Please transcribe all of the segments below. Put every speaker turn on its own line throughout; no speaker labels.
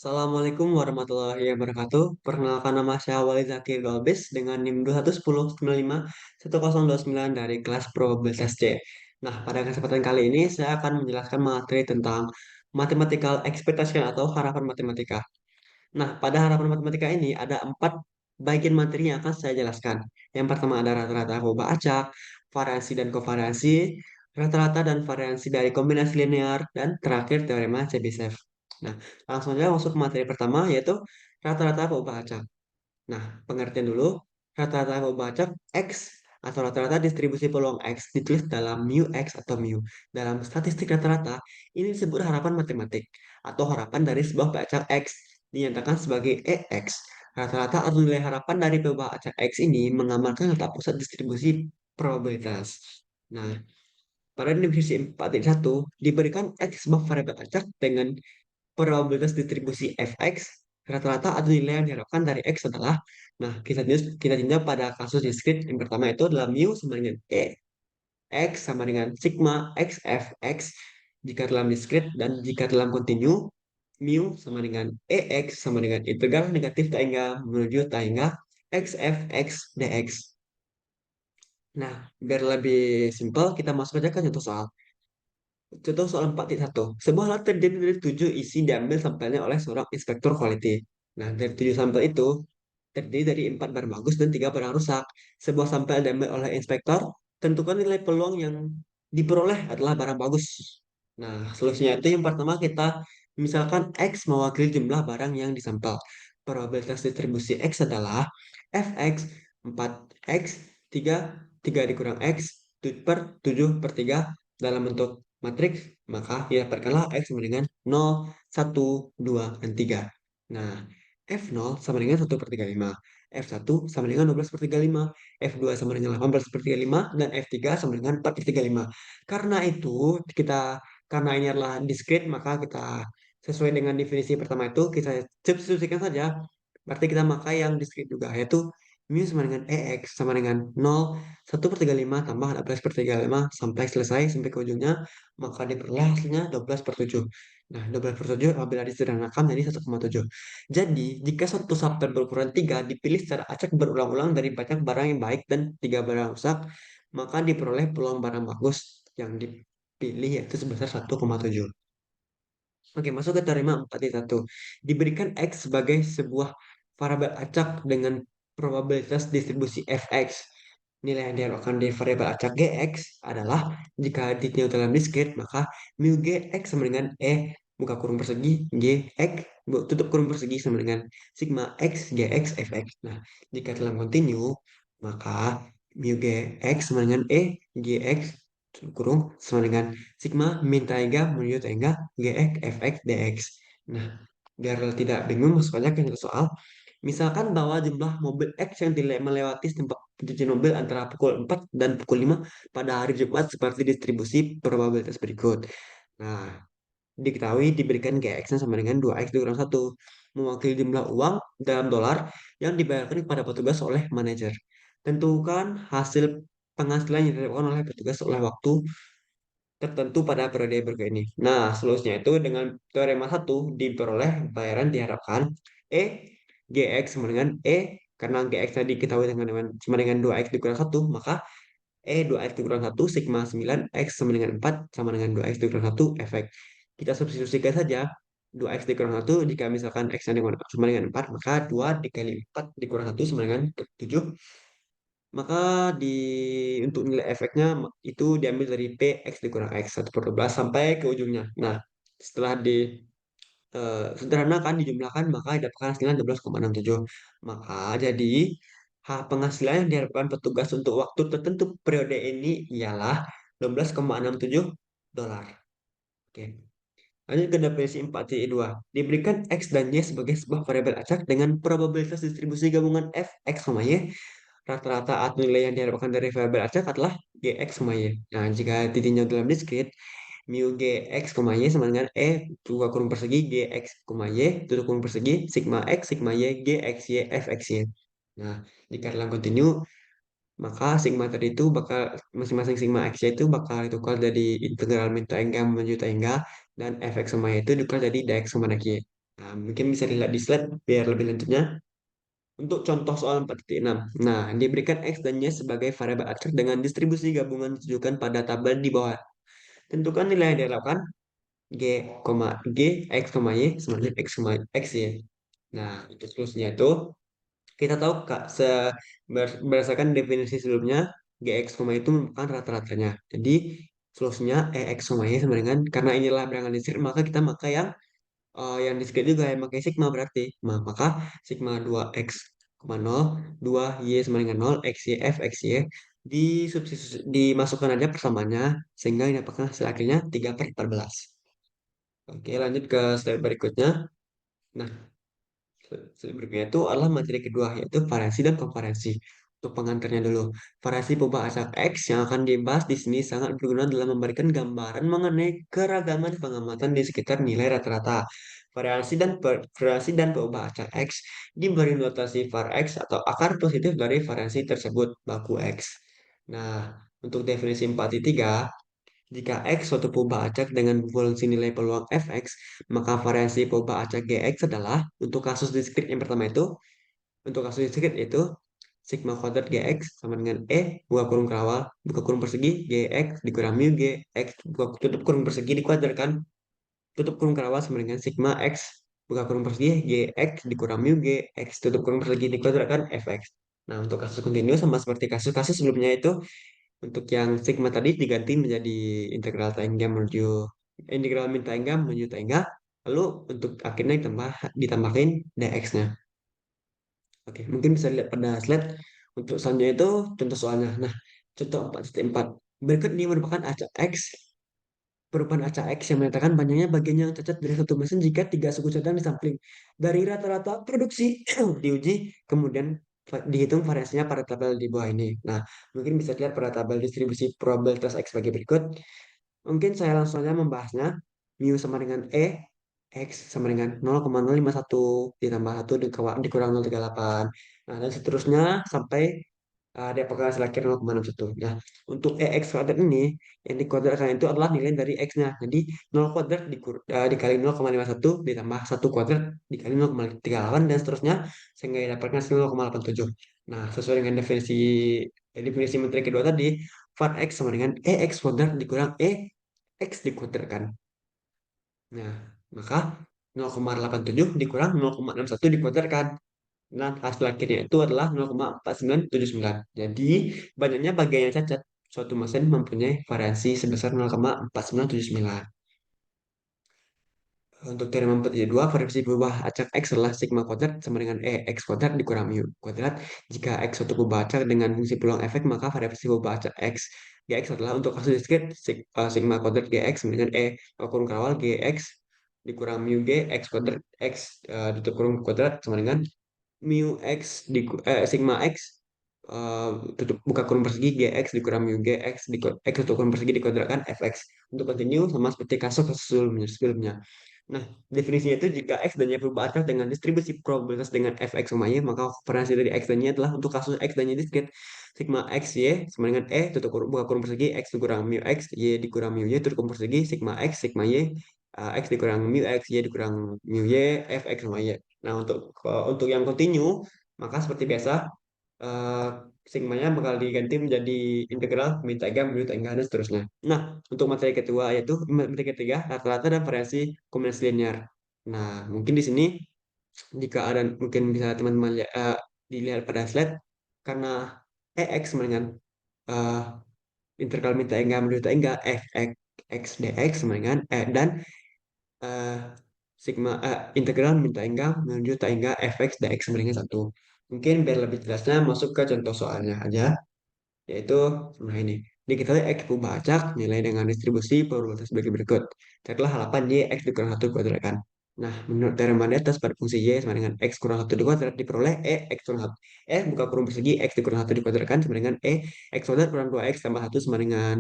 Assalamualaikum warahmatullahi wabarakatuh. Perkenalkan nama saya Walid Zakir Galbis dengan NIM 2110951029 dari kelas probabilitas C. Nah, pada kesempatan kali ini saya akan menjelaskan materi tentang mathematical expectation atau harapan matematika. Nah, pada harapan matematika ini ada 4 bagian materi yang akan saya jelaskan. Yang pertama ada rata-rata kubah acak, variansi dan kovariansi, rata-rata dan variansi dari kombinasi linear, dan terakhir teorema Chebyshev. Nah, langsung aja masuk ke materi pertama yaitu rata-rata kubah acak. Nah, pengertian dulu, rata-rata kubah acak X atau rata-rata distribusi peluang X ditulis dalam mu X atau mu. Dalam statistik rata-rata, ini disebut harapan matematik atau harapan dari sebuah acak X dinyatakan sebagai EX. Rata-rata atau nilai harapan dari perubahan acak X ini menggambarkan letak pusat distribusi probabilitas. Nah, pada definisi 4.1 diberikan X sebuah variabel acak dengan probabilitas distribusi fx rata-rata atau nilai yang diharapkan dari x adalah, nah kita tinjau pada kasus diskrit yang pertama itu adalah mu sama dengan e x sama dengan sigma x fx jika dalam diskrit, dan jika dalam kontinu mu sama dengan ex sama dengan integral negatif tak hingga menuju tak hingga x fx dx. Nah, biar lebih simpel kita masuk aja ke contoh soal. Contoh soal 4.1. Sebuah alat terdiri dari 7 isi diambil sampelnya oleh seorang inspektur quality. Nah, dari 7 sampel itu terdiri dari 4 barang bagus dan 3 barang rusak. Sebuah sampel diambil oleh inspektor, tentukan nilai peluang yang diperoleh adalah barang bagus. Nah, solusinya itu yang pertama kita misalkan X mewakili jumlah barang yang disampel. Probabilitas distribusi X adalah Fx 4X 3 dikurang X per 7 per 3 dalam bentuk matriks, maka didapatkanlah X sama dengan 0, 1, 2, dan 3. Nah, F0 sama dengan 1/35, F1 sama dengan 12/35, F2 sama dengan 18/35, dan F3 sama dengan 4/35. Karena itu, karena ini adalah discrete, maka kita sesuai dengan definisi pertama itu, kita substitusikan saja. Berarti kita pakai yang discrete juga, yaitu mu sama dengan EX sama dengan 0, 1/35 tambah 12/35 sampai selesai, sampai ke ujungnya, maka diperoleh hasilnya 12/7. Nah, 12/7 apabila disederhanakan menjadi 1,7. Jadi, jika satu sampel berukuran 3 dipilih secara acak berulang-ulang dari banyak barang yang baik dan 3 barang rusak, maka diperoleh peluang barang bagus yang dipilih yaitu sebesar 1,7. Oke, masuk ke teorema 4.1. Diberikan X sebagai sebuah variabel acak dengan probabilitas distribusi Fx. Nilai yang diharapkan dari variabel acak Gx adalah jika ditinjau dalam diskrit, maka mu Gx sama dengan buka kurung persegi Gx tutup kurung persegi sama dengan sigma X Gx Fx. Nah, jika dalam kontinu, maka mu Gx sama dengan Gx kurung sama dengan sigma min tangga menuju tangga gx fx dx. Nah, biar tidak bingung masuk aja ke soal. Misalkan bahwa jumlah mobil X yang tidak melewati tempat pencuci mobil antara pukul 4 dan pukul 5 pada hari Jumat seperti distribusi probabilitas berikut. Nah, diketahui diberikan GX-nya sama dengan 2X dikurang 1, mewakili jumlah uang dalam dolar yang dibayarkan kepada petugas oleh manajer. Tentukan hasil penghasilan yang didapatkan oleh petugas oleh waktu tertentu pada periode berikut ini. Nah, solusinya itu dengan teorema 1 diperoleh bayaran diharapkan E GX sama dengan karena GX tadi diketahui sama dengan 2X dikurang 1, maka dua x dikurang 1 sigma 9 X sama dengan 4 sama dengan 2X dikurang 1 efek. Kita substitusikan saja 2X dikurang 1 jika misalkan X-nya sama dengan 4, maka 2 dikali 4 dikurang 1 sama dengan 7. Maka di untuk nilai efeknya itu diambil dari P X dikurang X 1/12 sampai ke ujungnya. Nah, setelah sederhanakan dijumlahkan, maka didapatkan hasilnya 12,67. Maka jadi penghasilan yang diharapkan petugas untuk waktu tertentu periode ini ialah 12,67 dolar. Oke. Lanjut ke definisi 4.2. Diberikan X dan Y sebagai sebuah variabel acak dengan probabilitas distribusi gabungan F, X, Y. Rata-rata atau nilai yang diharapkan dari variabel acak adalah Gx, Y. Nah, jika ditinjau dalam diskrit, mu Gx, Y sama dengan buka kurung persegi Gx, Y tutup kurung persegi sigma X, sigma Y, Gx, Y, Fx, Y. Nah, jika dalam kontinu, maka sigma tadi itu bakal masing-masing sigma X Y itu bakal ditukar jadi integral min tangga menuju tangga, dan Fx sama Y itu ditukar jadi dx sama dx Y. Nah, mungkin bisa dilihat di slide biar lebih lanjutnya. Untuk contoh soal 4.6. Nah, diberikan X dan Y sebagai variabel acak dengan distribusi gabungan ditunjukkan pada tabel di bawah. Tentukan nilai yang diharapkan G, G, X, Y sama dengan X, Y. Nah, untuk solusinya itu kita tahu Kak, berdasarkan definisi sebelumnya, GX, itu merupakan rata-ratanya. Jadi, solusinya EX, Y sama dengan, karena inilah bilangan diskrit, maka kita pakai yang diskrit juga yang pakai sigma berarti. Maka sigma 2x, 0, 2y sama dengan 0, x, y, f, x, y dimasukkan aja persamaannya sehingga ini apakah hasil akhirnya 3/14. Oke, lanjut ke slide berikutnya. Nah, berikutnya itu adalah materi kedua, yaitu variasi dan konferensi. Untuk pengantarnya dulu, variasi perubahan acak X yang akan dibahas di sini sangat berguna dalam memberikan gambaran mengenai keragaman pengamatan di sekitar nilai rata-rata. Variasi dan perubahan acak X diberi notasi var X atau akar positif dari variasi tersebut, baku X. Nah, untuk definisi 4.3, jika X suatu perubahan acak dengan fungsi nilai peluang fx, maka variasi perubahan acak Gx adalah untuk kasus diskrit yang pertama itu, untuk kasus diskrit itu sigma kuadrat Gx sama dengan buka kurung kerawal buka kurung persegi Gx dikurang mu Gx buka tutup kurung persegi dikuadratkan tutup kurung kerawal sama dengan sigma X buka kurung persegi Gx dikurang mu Gx tutup kurung persegi dikuadratkan fx. Nah, untuk kasus kontinu sama seperti kasus-kasus sebelumnya itu, untuk yang sigma tadi diganti menjadi integral tangga menuju integral min tangga menuju tangga. Lalu untuk akhirnya ditambahin dx-nya. Oke, mungkin bisa lihat pada slide. Untuk selanjutnya itu contoh soalnya. Nah, contoh 4.4. Berikut ini merupakan acak X. Perubahan acak X yang menyatakan panjangnya bagian yang cacat dari satu mesin jika tiga suku cadang disampling. Dari rata-rata produksi diuji, kemudian dihitung variasinya pada tabel di bawah ini. Nah, mungkin bisa dilihat pada tabel distribusi probabilitas X sebagai berikut. Mungkin saya langsung saja membahasnya. Mu sama dengan X sama dengan 0,051 ditambah 1 dikurang 0,38. Nah, dan seterusnya sampai dia pakai hasil akhir 0,61. Ya, untuk EX kuadrat ini, yang dikuadratkan itu adalah nilai dari X-nya. Jadi, 0 kuadrat dikali 0,51 ditambah 1 kuadrat dikali 0,38 dan seterusnya sehingga didapatkan hasil 0,87. Nah, sesuai dengan definisi menteri kedua tadi, var X sama dengan EX kuadrat dikurang EX dikuadratkan. Nah, maka 0,87 dikurang 0,61 dikuadratkan. Nah, hasil akhirnya itu adalah 0,4979. Jadi, banyaknya bagian yang cacat. Suatu mesin mempunyai variasi sebesar 0,4979. Untuk teorema 4.2, variasi berubah acak X adalah sigma kuadrat sama dengan X kuadrat dikurang mu kuadrat. Jika X suatu berubah acak dengan fungsi peluang efek, maka variasi berubah acak X Gx adalah untuk kasus diskrit sigma kuadrat Gx sama dengan kurung kawal Gx dikurang mu Gx kuadrat X tutup kurung kuadrat sama dengan mu X sigma X eh, tutup buka kurung persegi Gx dikurang mu Gx X tutup kurung persegi dikuadratkan Fx. Untuk continue sama seperti kasus sebelumnya. Nah, definisinya itu jika X dan Y berubah acak dengan distribusi probabilitas dengan Fx sama Y, maka variasi dari X dan Y adalah untuk kasus X dan Y diskrit. Sigma X, Y sama dengan tutup kurung, buka kurung persegi, X dikurang mu X, Y dikurang mu Y, tutup kurung persegi, Sigma X, Sigma Y, X dikurang mu X, Y dikurang mu Y, Fx sama Y. Nah, untuk yang continue, maka seperti biasa, eh, sigmanya bakal diganti menjadi integral min tangga menuju tangga dan seterusnya. Nah, untuk materi kedua yaitu materi ketiga rata-rata dan variasi kombinasi linear. Nah, mungkin di sini jika ada mungkin bisa teman-teman dilihat pada slide, karena EX sama dengan eh, integral min tangga menuju tangga Fx x dx sama dengan dan eh, integral min tangga menuju tangga Fx dx sama dengan satu. Mungkin biar lebih jelasnya masuk ke contoh soalnya aja, yaitu nah ini. Diketahui X berubah acak nilai dengan distribusi probabilitas sebagai berikut. Carilah halapan Y X dikurang 1 kuadratkan. Nah, menurut teorema di atas pada fungsi Y sama dengan X kurang 1 dikuadrat diperoleh X kurang 1. Buka kurung persegi X dikurang 1 dikuadratkan sama dengan X kuadrat kurang 2X tambah 1 sama dengan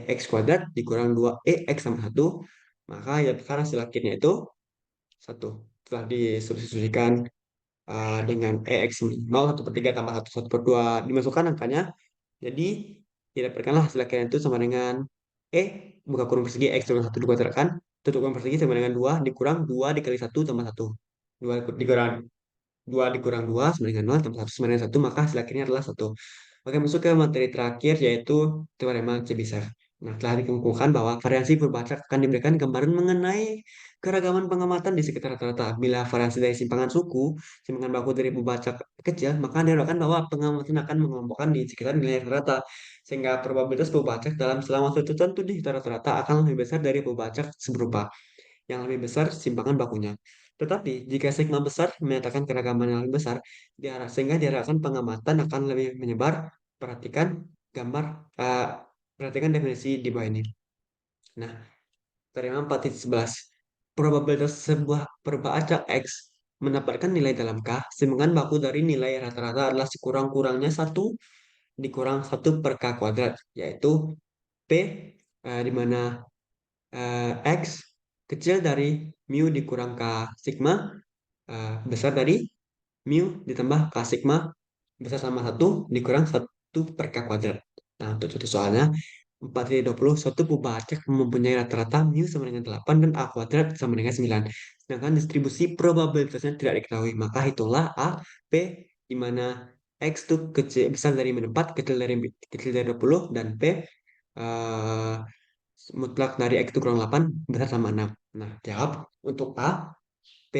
X kuadrat dikurang 2 X tambah 1. Maka ya karena hasil akhirnya itu 1. Setelah disubstitusikan dengan EX 0, 1 per 3 tambah 1, 1 per 2 dimasukkan angkanya, jadi didapatkanlah hasil akhirnya itu sama dengan buka kurung persegi X kurang 1 dikuadratkan tutup ruang persegi sama dengan 2 dikurang 2 dikali satu tambah satu. 2 dikurang 2 dikurang 2 sama dengan 0 tambah 1 sama dengan 1, maka hasil akhirnya adalah satu. Oke, masuk ke materi terakhir yaitu teorema Chebyshev. Nah, telah dikemukakan bahwa variasi perbacak akan diberikan gambaran mengenai keragaman pengamatan di sekitar rata-rata. Bila variasi dari simpangan suku, simpangan baku dari pembacak kecil, maka diharapkan bahwa pengamatan akan mengelompokkan di sekitar nilai rata-rata. Sehingga probabilitas pembacak dalam selang waktu tertentu di rata-rata akan lebih besar dari pembacak seberupa yang lebih besar simpangan bakunya. Tetapi jika sigma besar menyatakan keragaman yang lebih besar, sehingga diarahkan pengamatan akan lebih menyebar. Perhatikan gambar, eh, perhatikan definisi di bawah ini. Nah, teorema 4.11. Probabilitas sebuah perbacak X mendapatkan nilai dalam K, simpangan baku dari nilai rata-rata adalah sekurang-kurangnya satu dikurang satu per K kuadrat, yaitu P, di mana X kecil dari mu dikurang K sigma, besar dari mu ditambah K sigma besar sama satu dikurang satu per K kuadrat. Nah, untuk contoh soalnya 4,20 suatu pembacak mempunyai rata-rata mu sama dengan 8 dan A kuadrat sama dengan 9. Sedangkan distribusi probabilitasnya tidak diketahui. Maka hitunglah A, P, di mana X itu kecil, besar dari min 4, kecil dari 20, dan P eh, mutlak dari X itu kurang 8, besar sama 6. Nah, jawab untuk A, P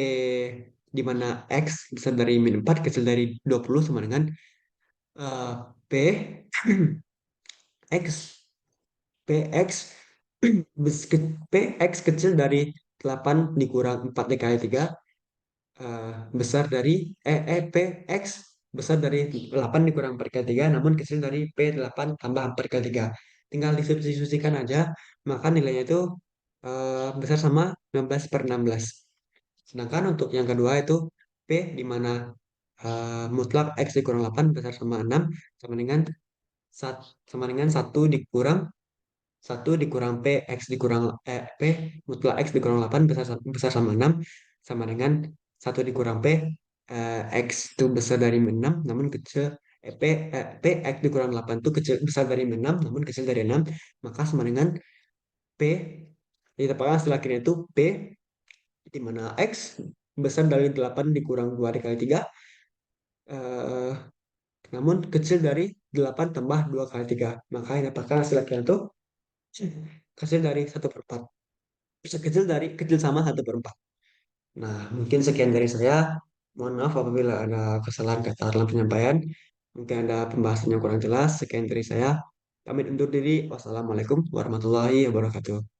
di mana X besar dari min 4, kecil dari 20 sama dengan eh, P X PX PX kecil dari 8 dikurang 4 dikali 3, eh, besar dari PX besar dari 8 dikurang 4 kali 3 namun kecil dari P8 tambah 4 kali 3. Tinggal disubstitusikan aja, maka nilainya itu besar sama 15 per 16. Sedangkan untuk yang kedua itu P di mana mutlak X dikurang 8 besar sama 6 sama dengan sama dengan 1 dikurang satu dikurang P X dikurang P mutlak X dikurang 8 besar sama 6 sama dengan satu dikurang P X itu besar dari 6 namun kecil P X dikurang 8 itu kecil besar dari 6 namun kecil dari 6, maka sama dengan P ditempatkan hasil akhirnya itu P di mana X besar dari 8 dikurang 2 dikali 3, eh, namun kecil dari 8 tambah 2 kali 3, maka yang dapatkan hasil akhirnya itu kecil dari 1/4, kecil sama 1/4. Nah, mungkin sekian dari saya. Mohon maaf apabila ada kesalahan kata dalam penyampaian. Mungkin ada pembahasan yang kurang jelas. Sekian dari saya. Pamit undur diri. Wassalamualaikum warahmatullahi wabarakatuh.